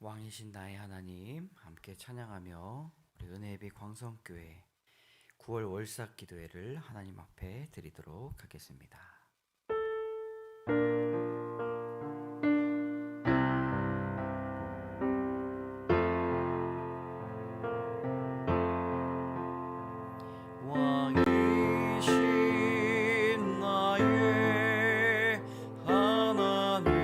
왕이신 나의 하나님 함께 찬양하며 우리 은혜비 광성교회 9월 월삭 기도회를 하나님 앞에 드리도록 하겠습니다. 왕이신 나의 하나님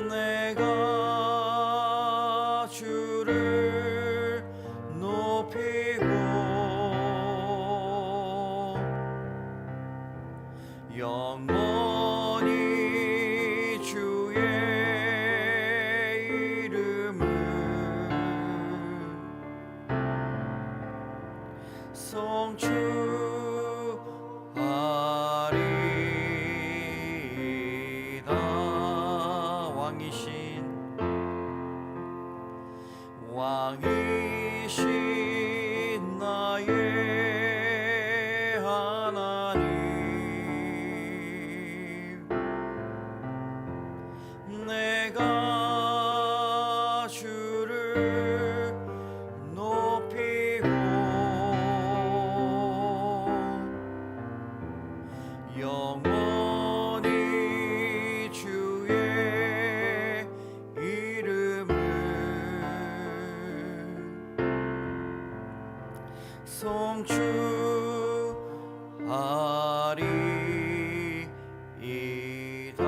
내가 주를 높이고 영원히 주의 이름을 성취하리이다. 왕이신 나의 하나님 내가 주를 높이고 영원히 주의 이름을 성취하리이다.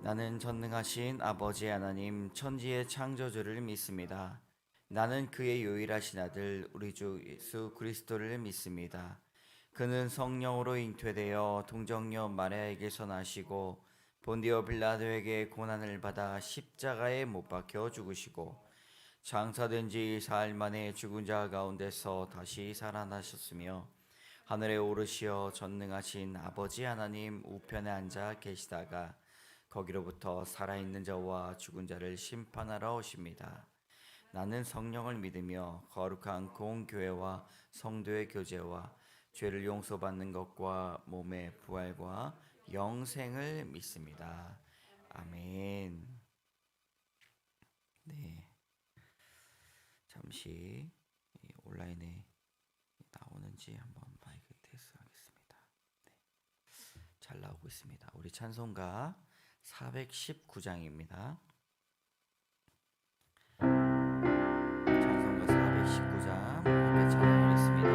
나는 전능하신 아버지 하나님 천지의 창조주를 믿습니다. 나는 그의 유일하신 아들 우리 주 예수 그리스도를 믿습니다. 그는 성령으로 잉태되어 동정녀 마리아에게서 나시고 본디오 빌라도에게 고난을 받아 십자가에 못 박혀 죽으시고 장사된 지 사흘 만에 죽은 자 가운데서 다시 살아나셨으며 하늘에 오르시어 전능하신 아버지 하나님 우편에 앉아 계시다가 거기로부터 살아있는 자와 죽은 자를 심판하러 오십니다. 나는 성령을 믿으며 거룩한 공교회와 성도의 교제와 죄를 용서받는 것과 몸의 부활과 영생을 믿습니다. 아멘. 네, 잠시 온라인에 나오는지 한번 마이크 테스트하겠습니다. 네, 잘 나오고 있습니다. 우리 찬송가 419장입니다. 찬송가 419장 함께 찬양하겠습니다.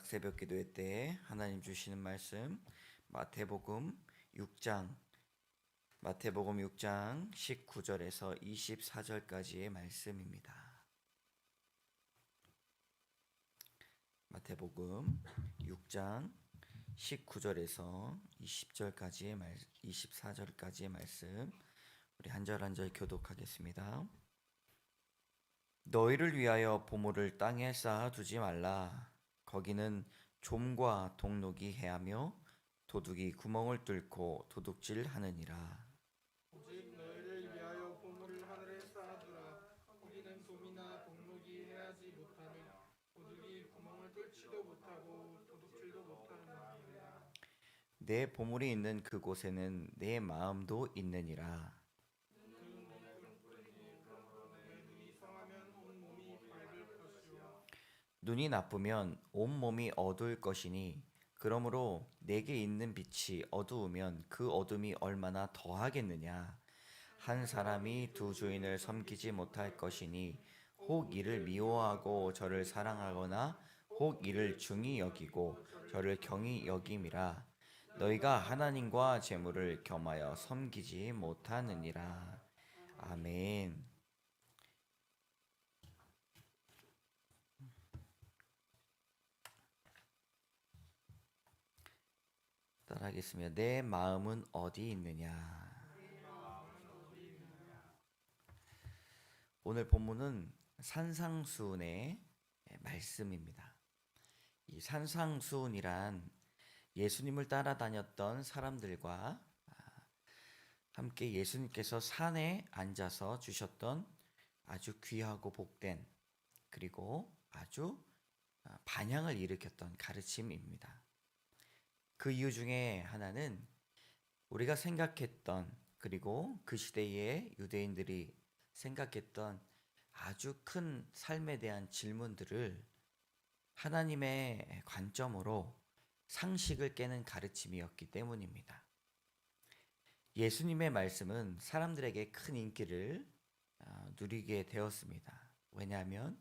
새벽 기도회 때 하나님 주시는 말씀 마태복음 6장 19절에서 24절까지의 말씀입니다. 마태복음 6장 19절에서 24절까지의 말씀 우리 한 절 한 절 교독하겠습니다. 너희를 위하여 보물을 땅에 쌓아두지 말라. 거기는 좀과 동록이 해하며 도둑이 구멍을 뚫고 도둑질하느니라. 오직 너희를 위하여 보물을 하늘에 쌓아두라. 거기는 좀이나 동록이 해하지 못하니 도둑이 구멍을 뚫지도 못하고 도둑질도 못하느니라. 내 보물이 있는 그곳에는 내 마음도 있느니라. 눈이 성하면 온 몸이 밝을 것이요 눈이 나쁘면 온몸이 어두울 것이니 그러므로 내게 있는 빛이 어두우면 그 어둠이 얼마나 더하겠느냐. 한 사람이 두 주인을 섬기지 못할 것이니 혹 이를 미워하고 저를 사랑하거나 혹 이를 중히 여기고 저를 경히 여김이라. 너희가 하나님과 재물을 겸하여 섬기지 못하느니라. 아멘. 따라하겠습니다. 내 마음은 어디 있느냐. 오늘 본문은 산상수훈의 말씀입니다. 이 산상수훈이란 예수님을 따라다녔던 사람들과 함께 예수님께서 산에 앉아서 주셨던 아주 귀하고 복된 그리고 아주 반향을 일으켰던 가르침입니다. 그 이유 중에 하나는 우리가 생각했던 그리고 그 시대의 유대인들이 생각했던 아주 큰 삶에 대한 질문들을 하나님의 관점으로 상식을 깨는 가르침이었기 때문입니다. 예수님의 말씀은 사람들에게 큰 인기를 누리게 되었습니다. 왜냐하면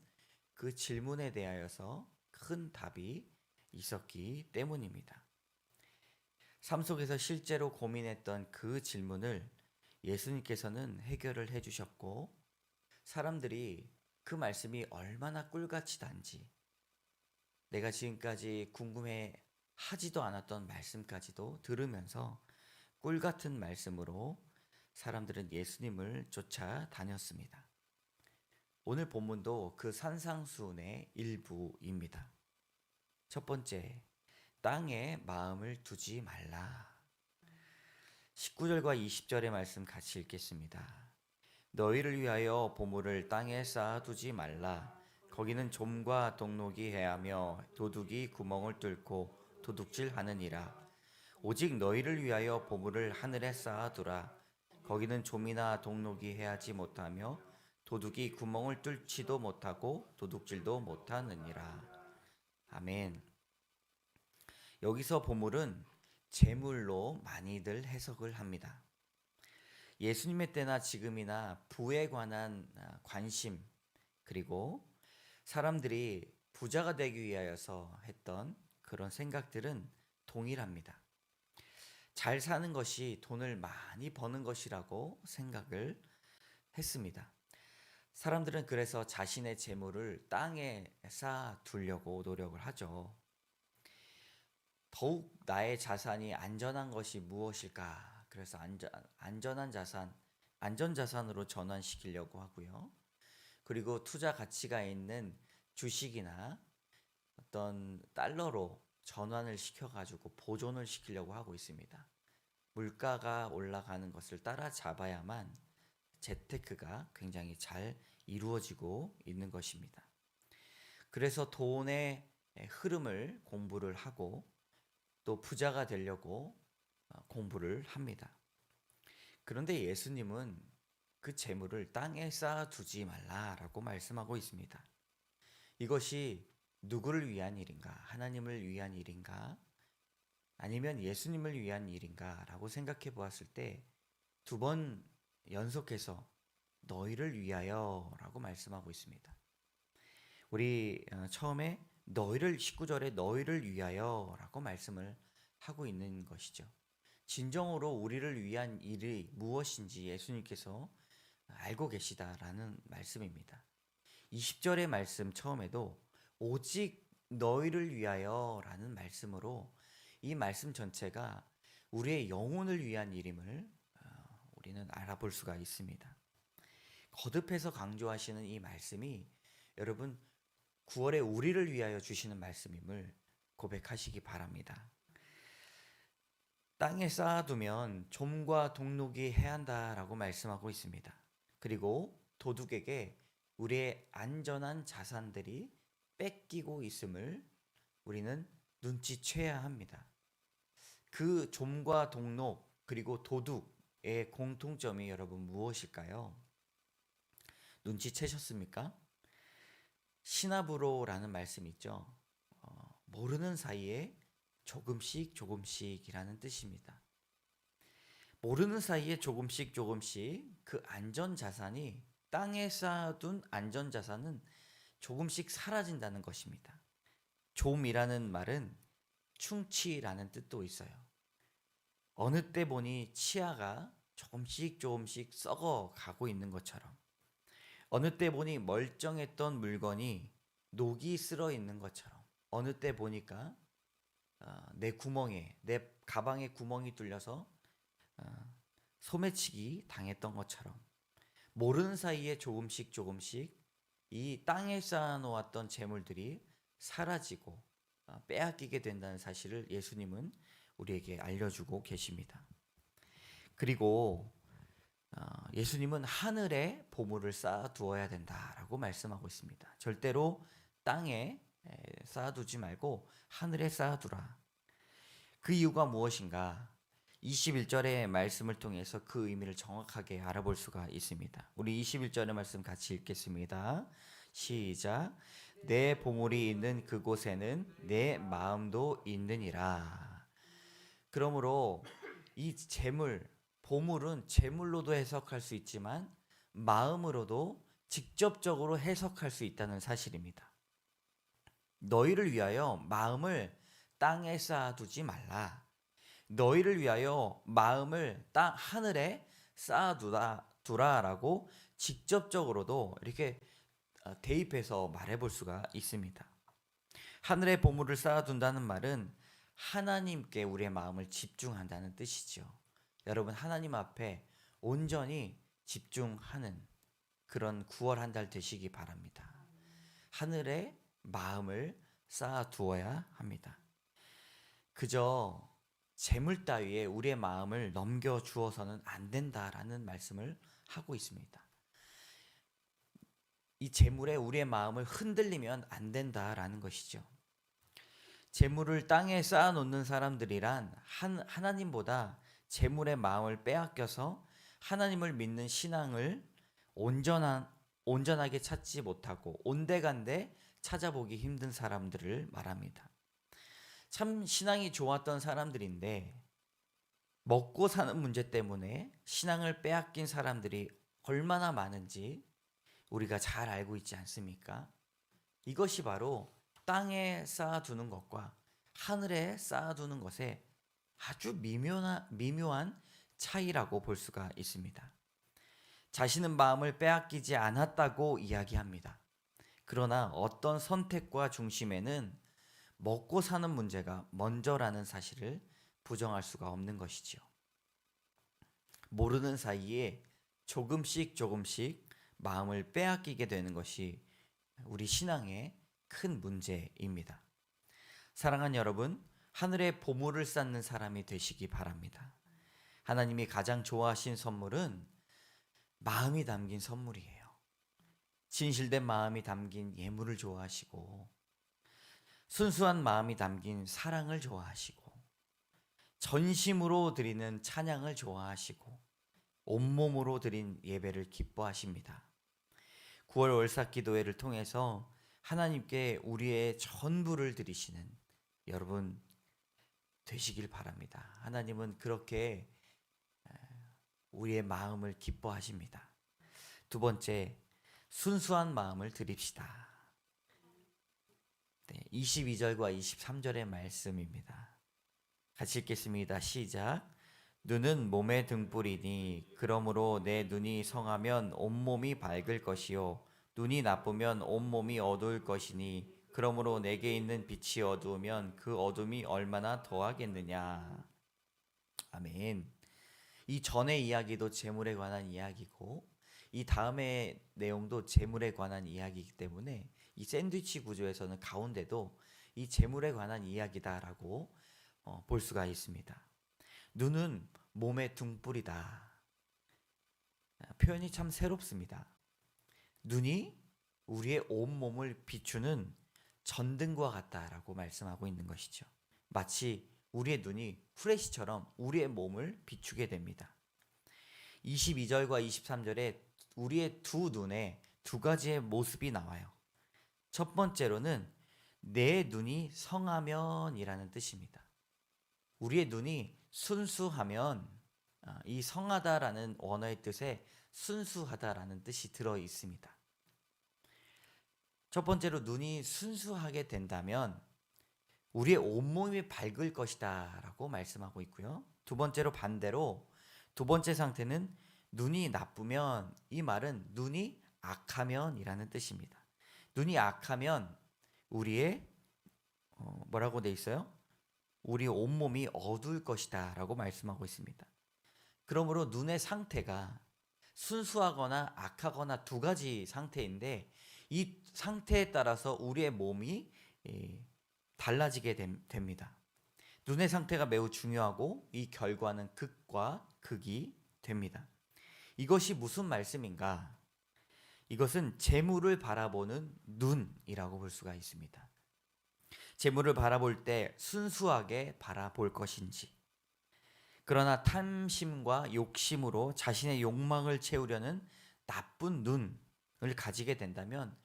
그 질문에 대하여서 큰 답이 있었기 때문입니다. 삶 속에서 실제로 고민했던 그 질문을 예수님께서는 해결을 해주셨고 사람들이 그 말씀이 얼마나 꿀같이 단지 내가 지금까지 궁금해 하지도 않았던 말씀까지도 들으면서 꿀같은 말씀으로 사람들은 예수님을 쫓아다녔습니다. 오늘 본문도 그 산상수훈의 일부입니다. 첫 번째, 땅에 마음을 두지 말라. 19절과 20절의 말씀 같이 읽겠습니다. 너희를 위하여 보물을 땅에 쌓아두지 말라. 거기는 좀과 동록이 해하며 도둑이 구멍을 뚫고 도둑질하느니라. 오직 너희를 위하여 보물을 하늘에 쌓아두라. 거기는 좀이나 동록이 해하지 못하며 도둑이 구멍을 뚫지도 못하고 도둑질도 못하느니라. 아멘. 여기서 보물은 재물로 많이들 해석을 합니다. 예수님의 때나 지금이나 부에 관한 관심 그리고 사람들이 부자가 되기 위하여서 했던 그런 생각들은 동일합니다. 잘 사는 것이 돈을 많이 버는 것이라고 생각을 했습니다. 사람들은 그래서 자신의 재물을 땅에 쌓아두려고 노력을 하죠. 더욱 나의 자산이 안전한 것이 무엇일까? 그래서 안전한 자산, 안전자산으로 전환시키려고 하고요. 그리고 투자 가치가 있는 주식이나 어떤 달러로 전환을 시켜가지고 보존을 시키려고 하고 있습니다. 물가가 올라가는 것을 따라잡아야만 재테크가 굉장히 잘 이루어지고 있는 것입니다. 그래서 돈의 흐름을 공부를 하고 또 부자가 되려고 공부를 합니다. 그런데 예수님은 그 재물을 땅에 쌓아두지 말라라고 말씀하고 있습니다. 이것이 누구를 위한 일인가? 하나님을 위한 일인가? 아니면 예수님을 위한 일인가? 라고 생각해 보았을 때 두 번 연속해서 너희를 위하여 라고 말씀하고 있습니다. 우리 처음에 너희를 19절에 너희를 위하여라고 말씀을 하고 있는 것이죠. 진정으로 우리를 위한 일이 무엇인지 예수님께서 알고 계시다라는 말씀입니다. 20절의 말씀 처음에도 오직 너희를 위하여라는 말씀으로 이 말씀 전체가 우리의 영혼을 위한 일임을 우리는 알아볼 수가 있습니다. 거듭해서 강조하시는 이 말씀이 여러분 9월에 우리를 위하여 주시는 말씀임을 고백하시기 바랍니다. 땅에 쌓아두면 좀과 동록이 해한다라고 말씀하고 있습니다. 그리고 도둑에게 우리의 안전한 자산들이 뺏기고 있음을 우리는 눈치채야 합니다. 그 좀과 동록 그리고 도둑의 공통점이 여러분 무엇일까요? 눈치채셨습니까? 시나브로라는 말씀이 있죠. 모르는 사이에 조금씩이라는 뜻입니다. 모르는 사이에 조금씩 그 안전자산이 땅에 쌓아둔 안전자산은 조금씩 사라진다는 것입니다. 좀이라는 말은 충치라는 뜻도 있어요. 어느 때 보니 치아가 조금씩 썩어 가고 있는 것처럼 어느 때 보니 멀쩡했던 물건이 녹이 쓸어 있는 것처럼 어느 때 보니까 내 가방에 구멍이 뚫려서 소매치기 당했던 것처럼 모르는 사이에 조금씩 이 땅에 쌓아놓았던 재물들이 사라지고 빼앗기게 된다는 사실을 예수님은 우리에게 알려주고 계십니다. 그리고 예수님은 하늘에 보물을 쌓아두어야 된다라고 말씀하고 있습니다. 절대로 땅에 쌓아두지 말고 하늘에 쌓아두라. 그 이유가 무엇인가? 21절의 말씀을 통해서 그 의미를 정확하게 알아볼 수가 있습니다. 우리 21절의 말씀 같이 읽겠습니다. 시작. 내 보물이 있는 그곳에는 내 마음도 있느니라. 그러므로 이 재물, 보물은 재물로도 해석할 수 있지만 마음으로도 직접적으로 해석할 수 있다는 사실입니다. 너희를 위하여 마음을 땅에 쌓아두지 말라. 너희를 위하여 마음을 하늘에 쌓아두라라고 직접적으로도 이렇게 대입해서 말해볼 수가 있습니다. 하늘에 보물을 쌓아둔다는 말은 하나님께 우리의 마음을 집중한다는 뜻이죠. 여러분 하나님 앞에 온전히 집중하는 그런 9월 한 달 되시기 바랍니다. 하늘에 마음을 쌓아두어야 합니다. 그저 재물 따위에 우리의 마음을 넘겨주어서는 안 된다라는 말씀을 하고 있습니다. 이 재물에 우리의 마음을 흔들리면 안 된다라는 것이죠. 재물을 땅에 쌓아놓는 사람들이란 하나님보다 재물의 마음을 빼앗겨서 하나님을 믿는 신앙을 온전하게 찾지 못하고 온데간데 찾아보기 힘든 사람들을 말합니다. 참 신앙이 좋았던 사람들인데 먹고 사는 문제 때문에 신앙을 빼앗긴 사람들이 얼마나 많은지 우리가 잘 알고 있지 않습니까? 이것이 바로 땅에 쌓아두는 것과 하늘에 쌓아두는 것의 아주 미묘한 차이라고 볼 수가 있습니다. 자신은 마음을 빼앗기지 않았다고 이야기합니다. 그러나 어떤 선택과 중심에는 먹고 사는 문제가 먼저라는 사실을 부정할 수가 없는 것이지요. 모르는 사이에 조금씩 마음을 빼앗기게 되는 것이 우리 신앙의 큰 문제입니다. 사랑하는 여러분, 하늘에 보물을 쌓는 사람이 되시기 바랍니다. 하나님이 가장 좋아하신 선물은 마음이 담긴 선물이에요. 진실된 마음이 담긴 예물을 좋아하시고 순수한 마음이 담긴 사랑을 좋아하시고 전심으로 드리는 찬양을 좋아하시고 온몸으로 드린 예배를 기뻐하십니다. 9월 월삭 기도회를 통해서 하나님께 우리의 전부를 드리시는 여러분 되시길 바랍니다. 하나님은 그렇게 우리의 마음을 기뻐하십니다. 두 번째, 순수한 마음을 드립시다. 네, 22절과 23절의 말씀입니다. 같이 읽겠습니다. 시작. 눈은 몸의 등불이니 그러므로 내 눈이 성하면 온몸이 밝을 것이요 눈이 나쁘면 온몸이 어두울 것이니 그러므로 내게 있는 빛이 어두우면 그 어둠이 얼마나 더하겠느냐. 아멘. 이 전의 이야기도 재물에 관한 이야기고 이 다음의 내용도 재물에 관한 이야기이기 때문에 이 샌드위치 구조에서는 가운데도 이 재물에 관한 이야기다라고 볼 수가 있습니다. 눈은 몸의 등불이다. 표현이 참 새롭습니다. 눈이 우리의 온몸을 비추는 전등과 같다라고 말씀하고 있는 것이죠. 마치 우리의 눈이 후레쉬처럼 우리의 몸을 비추게 됩니다. 22절과 23절에 우리의 두 눈에 두 가지의 모습이 나와요. 첫 번째로는 내 눈이 성하면이라는 뜻입니다. 우리의 눈이 순수하면, 이 성하다라는 원어의 뜻에 순수하다라는 뜻이 들어 있습니다. 첫 번째로 눈이 순수하게 된다면 우리의 온몸이 밝을 것이다 라고 말씀하고 있고요. 두 번째로 반대로 두 번째 상태는 눈이 나쁘면, 이 말은 눈이 악하면 이라는 뜻입니다. 눈이 악하면 우리의 뭐라고 돼 있어요? 우리 온몸이 어두울 것이다 라고 말씀하고 있습니다. 그러므로 눈의 상태가 순수하거나 악하거나 두 가지 상태인데 이 상태에 따라서 우리의 몸이 달라지게 됩니다. 눈의 상태가 매우 중요하고 이 결과는 극과 극이 됩니다. 이것이 무슨 말씀인가? 이것은 재물을 바라보는 눈이라고 볼 수가 있습니다. 재물을 바라볼 때 순수하게 바라볼 것인지, 그러나 탐심과 욕심으로 자신의 욕망을 채우려는 나쁜 눈을 가지게 된다면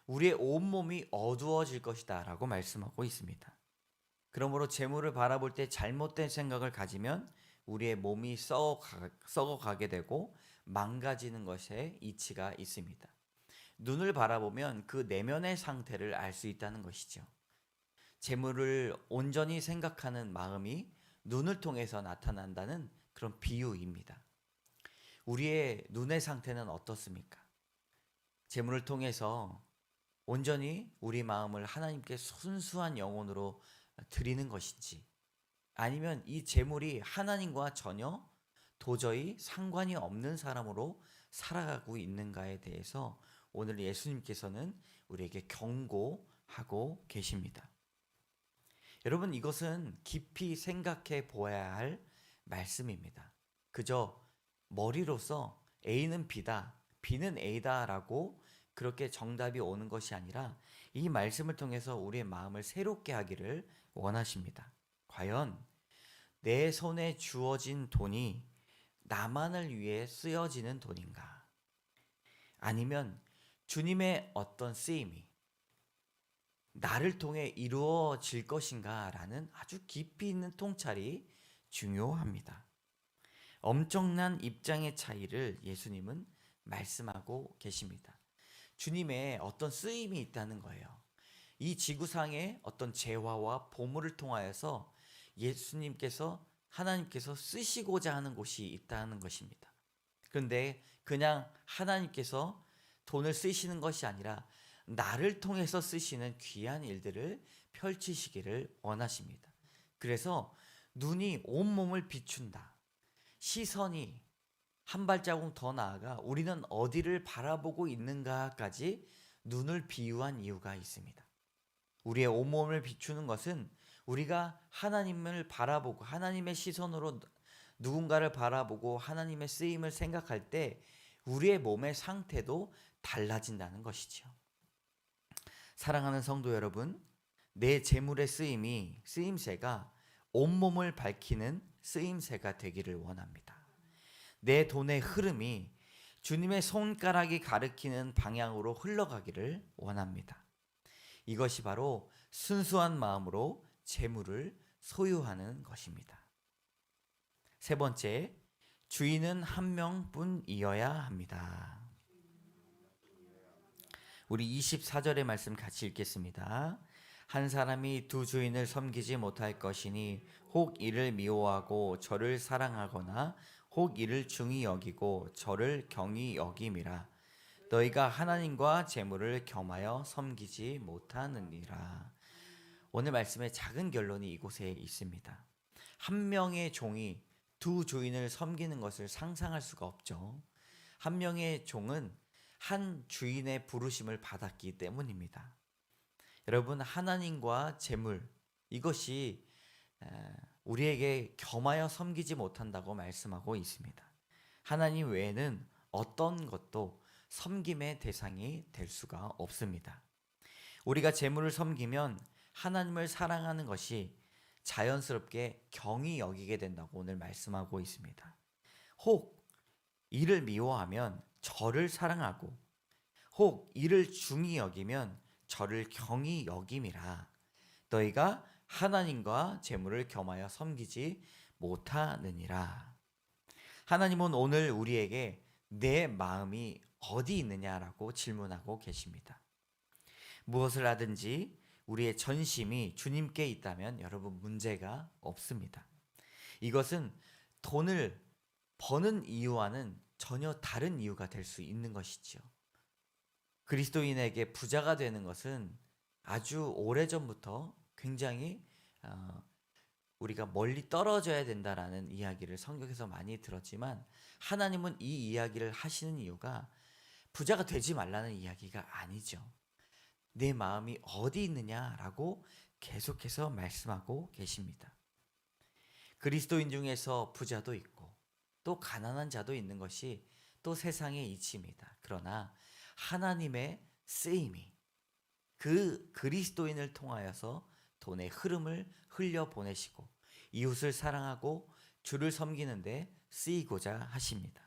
우리의 온몸이 어두워질 것이다 라고 말씀하고 있습니다. 그러므로 재물을 바라볼 때 잘못된 생각을 가지면 우리의 몸이 썩어가게 되고 망가지는 것에 이치가 있습니다. 눈을 바라보면 그 내면의 상태를 알 수 있다는 것이죠. 재물을 온전히 생각하는 마음이 눈을 통해서 나타난다는 그런 비유입니다. 우리의 눈의 상태는 어떻습니까? 재물을 통해서 온전히 우리 마음을 하나님께 순수한 영혼으로 드리는 것인지, 아니면 이 재물이 하나님과 전혀 도저히 상관이 없는 사람으로 살아가고 있는가에 대해서 오늘 예수님께서는 우리에게 경고하고 계십니다. 여러분, 이것은 깊이 생각해 보아야 할 말씀입니다. 그저 머리로서 A는 B다, B는 A다 라고 그렇게 정답이 오는 것이 아니라 이 말씀을 통해서 우리의 마음을 새롭게 하기를 원하십니다. 과연 내 손에 주어진 돈이 나만을 위해 쓰여지는 돈인가? 아니면 주님의 어떤 쓰임이 나를 통해 이루어질 것인가? 라는 아주 깊이 있는 통찰이 중요합니다. 엄청난 입장의 차이를 예수님은 말씀하고 계십니다. 주님의 어떤 쓰임이 있다는 거예요. 이 지구상의 어떤 재화와 보물을 통하여서 예수님께서, 하나님께서 쓰시고자 하는 곳이 있다는 것입니다. 그런데 그냥 하나님께서 돈을 쓰시는 것이 아니라 나를 통해서 쓰시는 귀한 일들을 펼치시기를 원하십니다. 그래서 눈이 온몸을 비춘다. 시선이 한 발자국 더 나아가 우리는 어디를 바라보고 있는가까지 눈을 비유한 이유가 있습니다. 우리의 온몸을 비추는 것은 우리가 하나님을 바라보고 하나님의 시선으로 누군가를 바라보고 하나님의 쓰임을 생각할 때 우리의 몸의 상태도 달라진다는 것이죠. 사랑하는 성도 여러분, 내 재물의 쓰임새가 온몸을 밝히는 쓰임새가 되기를 원합니다. 내 돈의 흐름이 주님의 손가락이 가리키는 방향으로 흘러가기를 원합니다. 이것이 바로 순수한 마음으로 재물을 소유하는 것입니다. 세 번째, 주인은 한 명뿐이어야 합니다. 우리 24절의 말씀 같이 읽겠습니다. 한 사람이 두 주인을 섬기지 못할 것이니 혹 이를 미워하고 저를 사랑하거나 혹 이를 중히 여기고 저를 경히 여김이라. 너희가 하나님과 재물을 겸하여 섬기지 못하느니라. 오늘 말씀의 작은 결론이 이곳에 있습니다. 한 명의 종이 두 주인을 섬기는 것을 상상할 수가 없죠. 한 명의 종은 한 주인의 부르심을 받았기 때문입니다. 여러분, 하나님과 재물, 이것이 우리에게 겸하여 섬기지 못한다고 말씀하고 있습니다. 하나님 외에는 어떤 것도 섬김의 대상이 될 수가 없습니다. 우리가 재물을 섬기면 하나님을 사랑하는 것이 자연스럽게 경히 여기게 된다고 오늘 말씀하고 있습니다. 혹 이를 미워하면 저를 사랑하고 혹 이를 중히 여기면 저를 경히 여김이라. 너희가 하나님과 재물을 겸하여 섬기지 못하느니라. 하나님은 오늘 우리에게 내 마음이 어디 있느냐라고 질문하고 계십니다. 무엇을 하든지 우리의 전심이 주님께 있다면 여러분 문제가 없습니다. 이것은 돈을 버는 이유와는 전혀 다른 이유가 될 수 있는 것이지요. 그리스도인에게 부자가 되는 것은 아주 오래전부터 굉장히 우리가 멀리 떨어져야 된다라는 이야기를 성경에서 많이 들었지만, 하나님은 이 이야기를 하시는 이유가 부자가 되지 말라는 이야기가 아니죠. 내 마음이 어디 있느냐라고 계속해서 말씀하고 계십니다. 그리스도인 중에서 부자도 있고 또 가난한 자도 있는 것이 또 세상의 이치입니다. 그러나 하나님의 쓰임이 그 그리스도인을 통하여서 돈의 흐름을 흘려보내시고 이웃을 사랑하고 주를 섬기는데 쓰이고자 하십니다.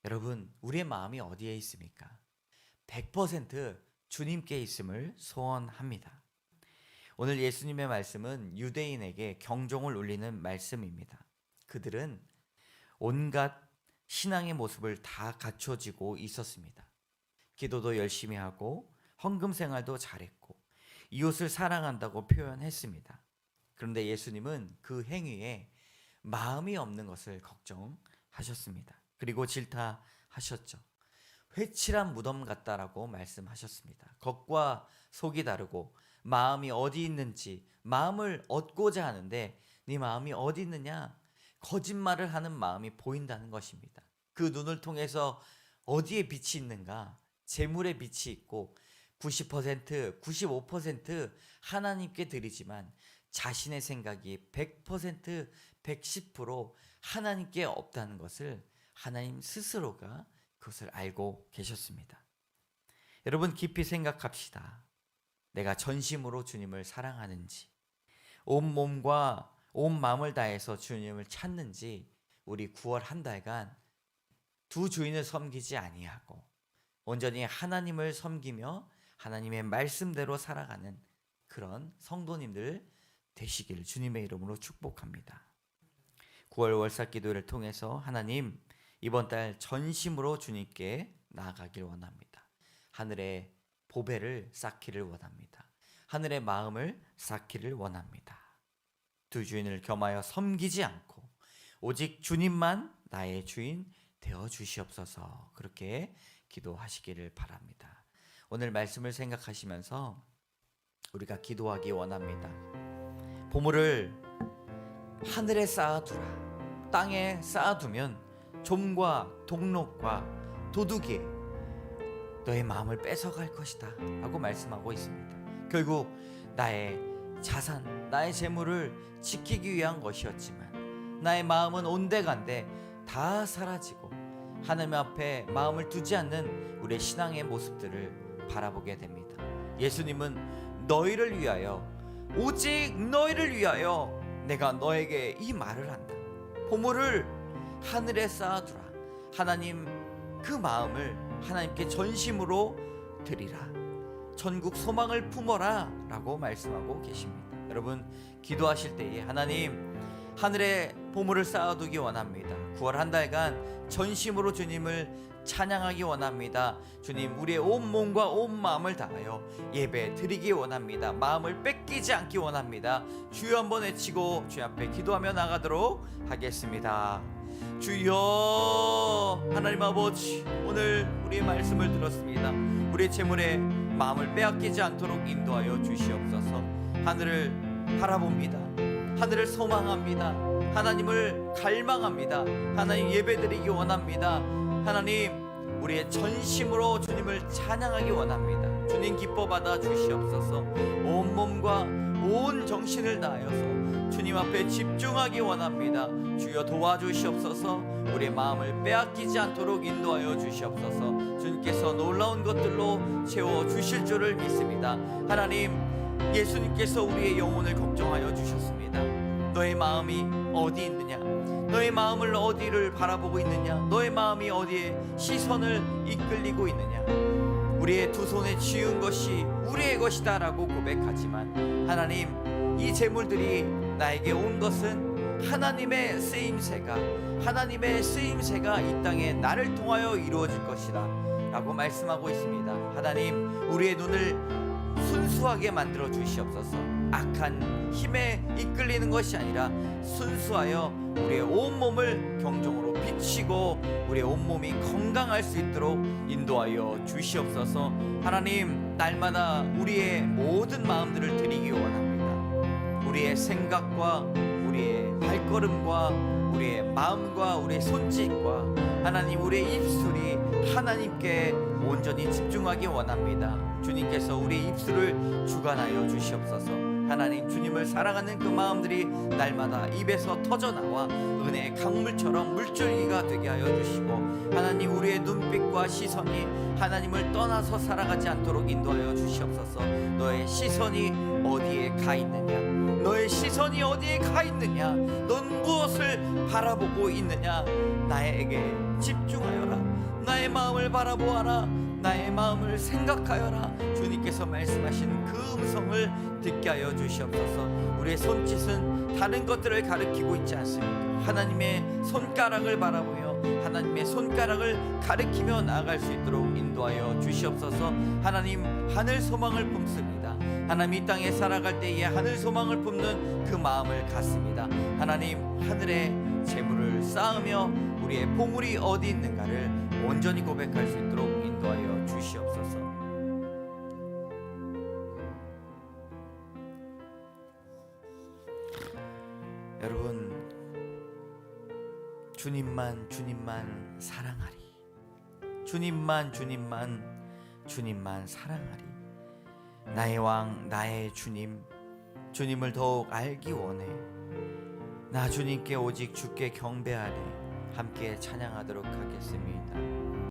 여러분, 우리의 마음이 어디에 있습니까? 100% 주님께 있음을 소원합니다. 오늘 예수님의 말씀은 유대인에게 경종을 울리는 말씀입니다. 그들은 온갖 신앙의 모습을 다 갖춰지고 있었습니다. 기도도 열심히 하고 헌금 생활도 잘했고 이웃을 사랑한다고 표현했습니다. 그런데 예수님은 그 행위에 마음이 없는 것을 걱정하셨습니다. 그리고 질타하셨죠. 회칠한 무덤 같다라고 말씀하셨습니다. 겉과 속이 다르고 마음이 어디 있는지, 마음을 얻고자 하는데 네 마음이 어디 있느냐? 거짓말을 하는 마음이 보인다는 것입니다. 그 눈을 통해서 어디에 빛이 있는가? 재물에 빛이 있고 90%, 95% 하나님께 드리지만 자신의 생각이 100%, 110% 하나님께 없다는 것을 하나님 스스로가 그것을 알고 계셨습니다. 여러분, 깊이 생각합시다. 내가 전심으로 주님을 사랑하는지, 온 몸과 온 마음을 다해서 주님을 찾는지, 우리 9월 한 달간 두 주인을 섬기지 아니하고 온전히 하나님을 섬기며 하나님의 말씀대로 살아가는 그런 성도님들 되시기를 주님의 이름으로 축복합니다. 9월 월삭 기도를 통해서 하나님, 이번 달 전심으로 주님께 나아가길 원합니다. 하늘의 보배를 쌓기를 원합니다. 하늘의 마음을 쌓기를 원합니다. 두 주인을 겸하여 섬기지 않고 오직 주님만 나의 주인 되어 주시옵소서. 그렇게 기도하시기를 바랍니다. 오늘 말씀을 생각하시면서 우리가 기도하기 원합니다. 보물을 하늘에 쌓아두라. 땅에 쌓아두면 좀과 동록과 도둑이 너의 마음을 뺏어갈 것이다 라고 말씀하고 있습니다. 결국 나의 자산, 나의 재물을 지키기 위한 것이었지만 나의 마음은 온데간데 다 사라지고 하나님 앞에 마음을 두지 않는 우리의 신앙의 모습들을 바라보게 됩니다. 예수님은 너희를 위하여, 오직 너희를 위하여 내가 너에게 이 말을 한다. 보물을 하늘에 쌓아두라. 하나님 그 마음을 하나님께 전심으로 드리라. 전국 소망을 품어라 라고 말씀하고 계십니다. 여러분, 기도하실 때에 하나님, 하늘에 보물을 쌓아두기 원합니다. 9월 한 달간 전심으로 주님을 찬양하기 원합니다. 주님, 우리의 온 몸과 온 마음을 다하여 예배 드리기 원합니다. 마음을 뺏기지 않기 원합니다. 주여 한번 외치고 주님 앞에 기도하며 나가도록 하겠습니다. 주여, 하나님 아버지, 오늘 우리의 말씀을 들었습니다. 우리의 재물에 마음을 빼앗기지 않도록 인도하여 주시옵소서. 하늘을 바라봅니다. 하늘을 소망합니다. 하나님을 갈망합니다. 하나님 예배드리기 원합니다. 하나님, 우리의 전심으로 주님을 찬양하기 원합니다. 주님 기뻐 받아 주시옵소서. 온 몸과 온 정신을 다하여서 주님 앞에 집중하기 원합니다. 주여 도와주시옵소서. 우리의 마음을 빼앗기지 않도록 인도하여 주시옵소서. 주님께서 놀라운 것들로 채워 주실 줄을 믿습니다. 하나님, 예수님께서 우리의 영혼을 걱정하여 주셨습니다. 너의 마음이 어디 있느냐? 너의 마음을 어디를 바라보고 있느냐? 너의 마음이 어디에 시선을 이끌리고 있느냐? 우리의 두 손에 쥐은 것이 우리의 것이다 라고 고백하지만, 하나님, 이 재물들이 나에게 온 것은 하나님의 쓰임새가 이 땅에 나를 통하여 이루어질 것이다 라고 말씀하고 있습니다. 하나님, 우리의 눈을 순수하게 만들어 주시옵소서. 악한 힘에 이끌리는 것이 아니라 순수하여 우리의 온몸을 경종으로 비치고 우리의 온몸이 건강할 수 있도록 인도하여 주시옵소서. 하나님, 날마다 우리의 모든 마음들을 드리기 원합니다. 우리의 생각과 우리의 발걸음과 우리의 마음과 우리의 손짓과 하나님, 우리의 입술이 하나님께 온전히 집중하기 원합니다. 주님께서 우리의 입술을 주관하여 주시옵소서. 하나님, 주님을 사랑하는 그 마음들이 날마다 입에서 터져나와 은혜의 강물처럼 물줄기가 되게 하여 주시고, 하나님, 우리의 눈빛과 시선이 하나님을 떠나서 살아가지 않도록 인도하여 주시옵소서. 너의 시선이 어디에 가 있느냐? 너의 시선이 어디에 가 있느냐? 넌 무엇을 바라보고 있느냐? 나에게 집중하여라. 나의 마음을 바라보아라. 나의 마음을 생각하여라. 주님께서 말씀하신 그 음성을 듣게 하여 주시옵소서. 우리의 손짓은 다른 것들을 가리키고 있지 않습니다. 하나님의 손가락을 바라보며 하나님의 손가락을 가리키며 나아갈 수 있도록 인도하여 주시옵소서. 하나님, 하늘 소망을 품습니다. 하나님, 이 땅에 살아갈 때에 하늘 소망을 품는 그 마음을 갖습니다. 하나님, 하늘에 재물을 쌓으며 우리의 보물이 어디 있는가를 온전히 고백할 수 있도록 인도하여 주시옵소서. 여러분, 주님만 사랑하리. 주님만 사랑하리. 나의 왕, 나의 주님을 더욱 알기 원해. 나 주님께 오직 주께 경배하리. 함께 찬양하도록 하겠습니다.